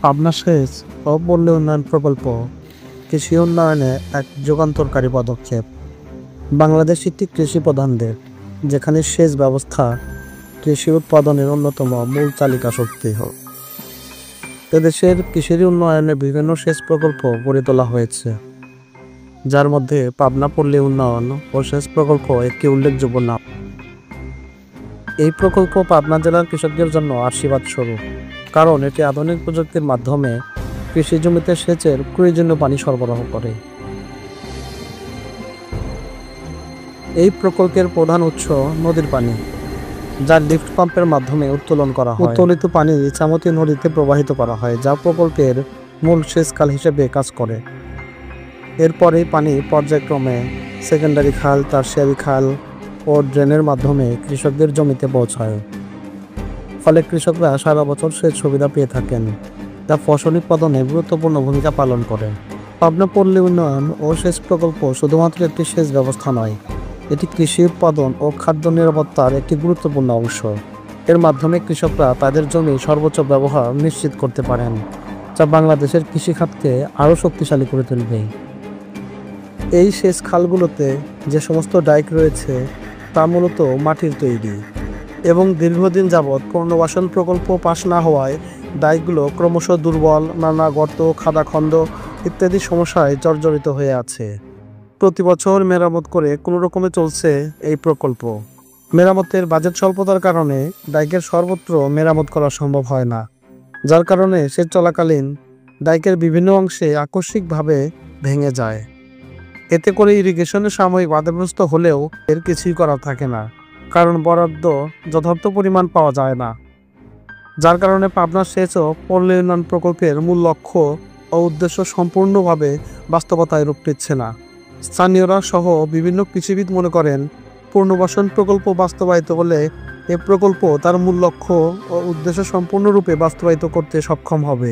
পাবনা সেচ ও পল্লী উন্নয়ন প্রকল্প কৃষি উন্নয়নে এক যুগান্তকারী পদক্ষেপ। বাংলাদেশ একটি কৃষি প্রধান দেশ, যেখানে সেচ ব্যবস্থা কৃষি উৎপাদনের অন্যতম মূল চালিকা শক্তি। এদেশের কৃষির উন্নয়নে বিভিন্ন সেচ প্রকল্প গড়ে তোলা হয়েছে, যার মধ্যে পাবনা পল্লী উন্নয়ন ও সেচ প্রকল্প একটি উল্লেখযোগ্য নাম। এই প্রকল্প পাবনা জেলার কৃষকদের জন্য আশীর্বাদ স্বরূপ, কারণ এটি আধুনিক প্রযুক্তির মাধ্যমে কৃষি জমিতে সেচের প্রয়োজনীয় পানি সরবরাহ করে। এই প্রকল্পের প্রধান উৎস নদীর পানি, যা লিফট পাম্পের মাধ্যমে উত্তোলন করা হয়। উত্তোলিত পানি ইছামতি নদীতে প্রবাহিত করা হয়, যা প্রকল্পের মূল সেচ খাল হিসেবে কাজ করে। এরপরে পানি পর্যায়ক্রমে সেকেন্ডারি খাল, টারশিয়ারি খাল ও ড্রেনের মাধ্যমে কৃষকদের জমিতে পৌঁছায়। ফলে কৃষকরা সারা বছর সেচ সুবিধা পেয়ে থাকেন, যা ফসল উৎপাদনে গুরুত্বপূর্ণ ভূমিকা পালন করে। পাবনা পল্লী উন্নয়ন ও সেচ প্রকল্প শুধুমাত্র একটি সেচ ব্যবস্থা নয়, এটি কৃষি উৎপাদন ও খাদ্য নিরাপত্তার একটি গুরুত্বপূর্ণ অংশ। এর মাধ্যমে কৃষকরা তাদের জমি সর্বোচ্চ ব্যবহার নিশ্চিত করতে পারেন, যা বাংলাদেশের কৃষিখাতকে আরও শক্তিশালী করে তুলবে। এই সেচ খালগুলোতে যে সমস্ত ডাইক রয়েছে তা মূলত মাটির তৈরি এবং দীর্ঘদিন যাবৎ পুনর্বাসন প্রকল্প পাস না হওয়ায় ডাইকগুলো ক্রমশ দুর্বল, নানা গর্ত, খাদাখন্দ ইত্যাদি সমস্যায় জর্জরিত হয়ে আছে। প্রতি বছর মেরামত করে কোনো রকমে চলছে এই প্রকল্প। মেরামতের বাজেট স্বল্পতার কারণে ডাইকের সর্বত্র মেরামত করা সম্ভব হয় না, যার কারণে সেচ চলাকালীন ডাইকের বিভিন্ন অংশে আকস্মিকভাবে ভেঙে যায়। এতে করে ইরিগেশনের সাময়িক বাধাগ্রস্ত হলেও এর কিছুই করা থাকে না, কারণ বরাদ্দ যথার্থ পরিমাণ পাওয়া যায় না। যার কারণে পাবনা সেচ ও পল্লী উন্নয়ন প্রকল্পের মূল লক্ষ্য ও উদ্দেশ্য সম্পূর্ণভাবে বাস্তবতায় রূপ নিচ্ছে না। স্থানীয়রা সহ বিভিন্ন কৃষিবিদ মনে করেন, পুনর্বাসন প্রকল্প বাস্তবায়িত হলে এ প্রকল্প তার মূল লক্ষ্য ও উদ্দেশ্য সম্পূর্ণরূপে বাস্তবায়িত করতে সক্ষম হবে।